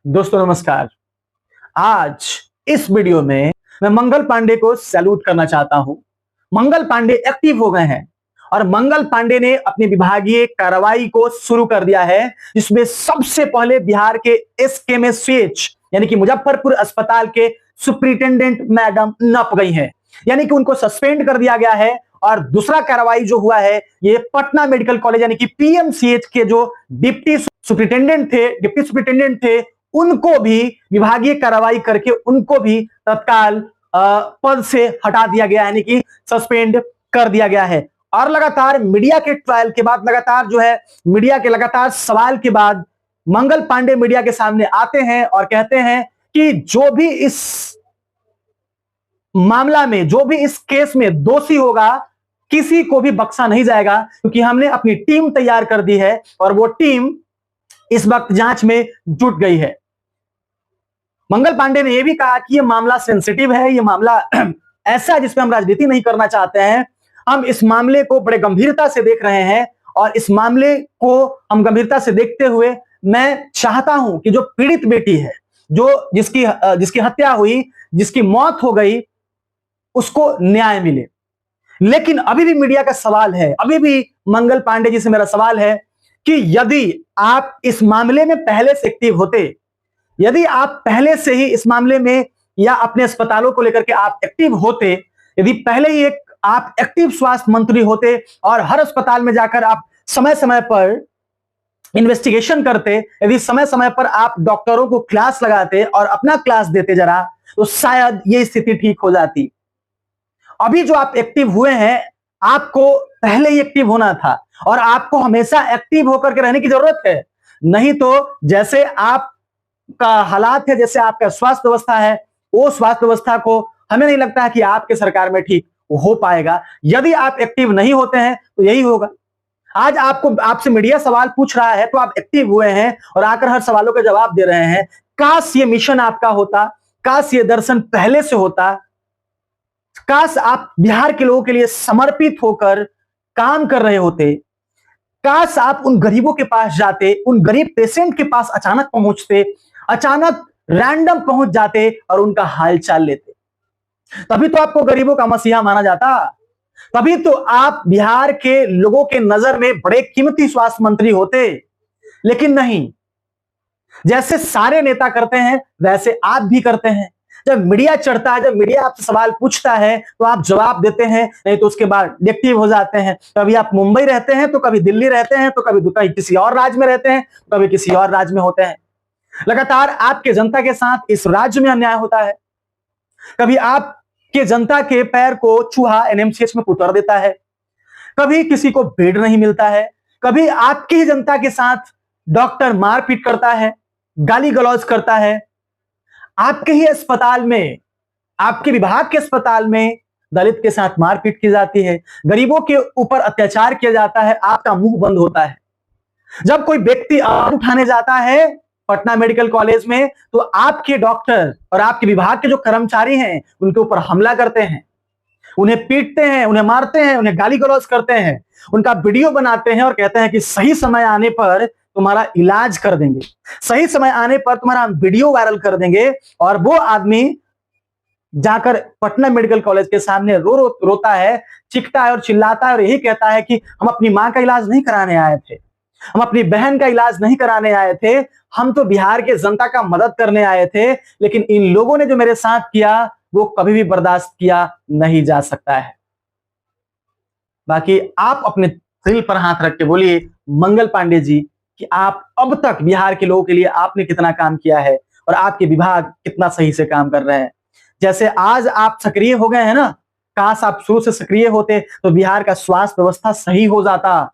दोस्तों नमस्कार। आज इस वीडियो में मैं मंगल पांडे को सैल्यूट करना चाहता हूं। मंगल पांडे एक्टिव हो गए हैं और मंगल पांडे ने अपनी विभागीय कार्रवाई को शुरू कर दिया है, जिसमें सबसे पहले बिहार के एसकेएमसीएच यानी कि मुजफ्फरपुर अस्पताल के सुप्रिंटेंडेंट मैडम नप गई हैं, यानी कि उनको सस्पेंड कर दिया गया है। और दूसरा कार्रवाई जो हुआ है ये पटना मेडिकल कॉलेज यानी कि पीएमसीएच के जो डिप्टी सुप्रिंटेंडेंट थे उनको भी विभागीय कार्रवाई करके उनको भी तत्काल पद से हटा दिया गया, यानी कि सस्पेंड कर दिया गया है। और लगातार मीडिया के ट्रायल के बाद, लगातार जो है मीडिया के लगातार सवाल के बाद मंगल पांडे मीडिया के सामने आते हैं और कहते हैं कि जो भी इस मामला में, जो भी इस केस में दोषी होगा, किसी को भी बख्शा नहीं जाएगा, क्योंकि हमने अपनी टीम तैयार कर दी है और वो टीम इस वक्त जांच में जुट गई है। मंगल पांडे ने यह भी कहा कि यह मामला सेंसिटिव है, यह मामला ऐसा है जिसमें हम राजनीति नहीं करना चाहते हैं। हम इस मामले को बड़े गंभीरता से देख रहे हैं और इस मामले को हम गंभीरता से देखते हुए मैं चाहता हूं कि जो पीड़ित बेटी है, जो जिसकी हत्या हुई, जिसकी मौत हो गई, उसको न्याय मिले। लेकिन अभी भी मीडिया का सवाल है, अभी भी मंगल पांडे जी से मेरा सवाल है कि यदि आप इस मामले में पहले से एक्टिव होते, यदि आप पहले से ही इस मामले में या अपने अस्पतालों को लेकर के आप एक्टिव होते, यदि पहले ही आप एक्टिव स्वास्थ्य मंत्री होते और हर अस्पताल में जाकर आप समय समय पर इन्वेस्टिगेशन करते, यदि समय समय पर आप डॉक्टरों को क्लास लगाते और अपना क्लास देते जरा, तो शायद ये स्थिति ठीक हो जाती। अभी जो आप एक्टिव हुए हैं, आपको पहले ही एक्टिव होना था और आपको हमेशा एक्टिव होकर के रहने की जरूरत है। नहीं तो जैसे आपका हालात है, जैसे आपका स्वास्थ्य व्यवस्था है, वो स्वास्थ्य व्यवस्था को हमें नहीं लगता है कि आपके सरकार में ठीक हो पाएगा। यदि आप एक्टिव नहीं होते हैं तो यही होगा। आज आपसे मीडिया सवाल पूछ रहा है तो आप एक्टिव हुए हैं और आकर हर सवालों के जवाब दे रहे हैं। काश ये मिशन आपका होता, काश ये दर्शन पहले से होता, काश आप बिहार के लोगों के लिए समर्पित होकर काम कर रहे होते, काश आप उन गरीबों के पास जाते, उन गरीब पेशेंट के पास अचानक पहुंचते, अचानक रैंडम पहुंच जाते और उनका हालचाल लेते। तभी तो आपको गरीबों का मसीहा माना जाता, तभी तो आप बिहार के लोगों के नजर में बड़े कीमती स्वास्थ्य मंत्री होते। लेकिन नहीं, जैसे सारे नेता करते हैं वैसे आप भी करते हैं। जब मीडिया चढ़ता है, जब मीडिया आपसे सवाल पूछता है तो आप जवाब देते हैं, नहीं तो उसके बाद डिएक्टिव हो जाते हैं। कभी आप मुंबई रहते हैं, तो कभी दिल्ली रहते हैं, तो कभी किसी और राज्य में रहते हैं, तो कभी किसी और राज्य में होते हैं। लगातार आपके जनता के साथ इस राज्य में अन्याय होता है। कभी आपके जनता के पैर को चूहा एनएमसीएच में उतर देता है, कभी किसी को बेड नहीं मिलता है, कभी आपकी ही जनता के साथ डॉक्टर मारपीट करता है, गाली गलौज करता है। आपके ही अस्पताल में, आपके विभाग के अस्पताल में दलित के साथ मारपीट की जाती है, गरीबों के ऊपर अत्याचार किया जाता है, आपका मुंह बंद होता है। जब कोई व्यक्ति आवाज उठाने जाता है पटना मेडिकल कॉलेज में, तो आपके डॉक्टर और आपके विभाग के जो कर्मचारी हैं उनके ऊपर हमला करते हैं, उन्हें पीटते हैं, उन्हें मारते हैं, उन्हें गाली गलौज करते हैं, उनका वीडियो बनाते हैं और कहते हैं कि सही समय आने पर तुम्हारा इलाज कर देंगे, सही समय आने पर तुम्हारा वीडियो वायरल कर देंगे। और वो आदमी जाकर पटना मेडिकल कॉलेज के सामने रोता है, चीखता है और चिल्लाता है और यही कहता है कि हम अपनी मां का इलाज नहीं कराने आए थे, हम अपनी बहन का इलाज नहीं कराने आए थे, हम तो बिहार के जनता का मदद करने आए थे। लेकिन इन लोगों ने जो मेरे साथ किया वो कभी भी बर्दाश्त किया नहीं जा सकता है। बाकी आप अपने दिल पर हाथ रख के बोलिए मंगल पांडे जी कि आप अब तक बिहार के लोगों के लिए आपने कितना काम किया है और आपके विभाग कितना सही से काम कर रहे हैं। जैसे आज आप सक्रिय हो गए हैं ना, काश आप शुरू से सक्रिय होते तो बिहार का स्वास्थ्य व्यवस्था सही हो जाता।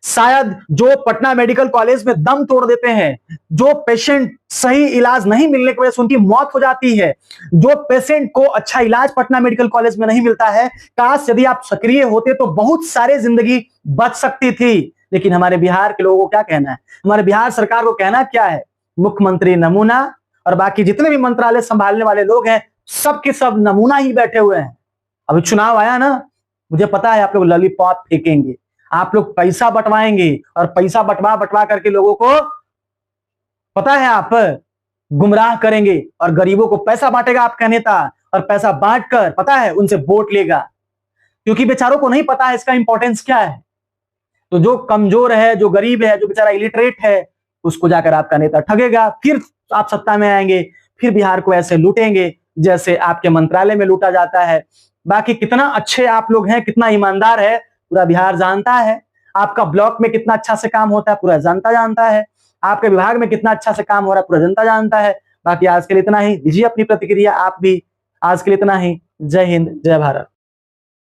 शायद जो पटना मेडिकल कॉलेज में दम तोड़ देते हैं, जो पेशेंट सही इलाज नहीं मिलने की वजह से उनकी मौत हो जाती है, जो पेशेंट को अच्छा इलाज पटना मेडिकल कॉलेज में नहीं मिलता है, काश यदि आप सक्रिय होते तो बहुत सारे जिंदगी बच सकती थी। लेकिन हमारे बिहार के लोगों को क्या कहना है, हमारे बिहार सरकार को कहना क्या है, मुख्यमंत्री नमूना और बाकी जितने भी मंत्रालय संभालने वाले लोग हैं सब के सब नमूना ही बैठे हुए हैं। अभी चुनाव आया ना, मुझे पता है आप लोग लॉलीपॉप फेंकेंगे, आप लोग पैसा बंटवाएंगे और पैसा बंटवा करके लोगों को, पता है आप गुमराह करेंगे और गरीबों को पैसा बांटेगा आपका नेता, और पैसा बांटकर पता है उनसे वोट लेगा, क्योंकि बेचारों को नहीं पता है इसका इंपॉर्टेंस क्या है। तो जो कमजोर है, जो गरीब है, जो बेचारा इलिटरेट है, उसको जाकर आपका नेता ठगेगा, फिर आप सत्ता में आएंगे, फिर बिहार को ऐसे लूटेंगे जैसे आपके मंत्रालय में लूटा जाता है। बाकी कितना अच्छे आप लोग हैं, कितना ईमानदार है, पूरा बिहार जानता है। आपका ब्लॉक में कितना अच्छा से काम होता है, पूरा जनता जानता है। आपके विभाग में कितना अच्छा से काम हो रहा है, पूरा जनता जानता है। बाकी आज के लिए इतना ही, दीजिए अपनी प्रतिक्रिया आप भी। आज के लिए इतना ही। जय हिंद, जय भारत।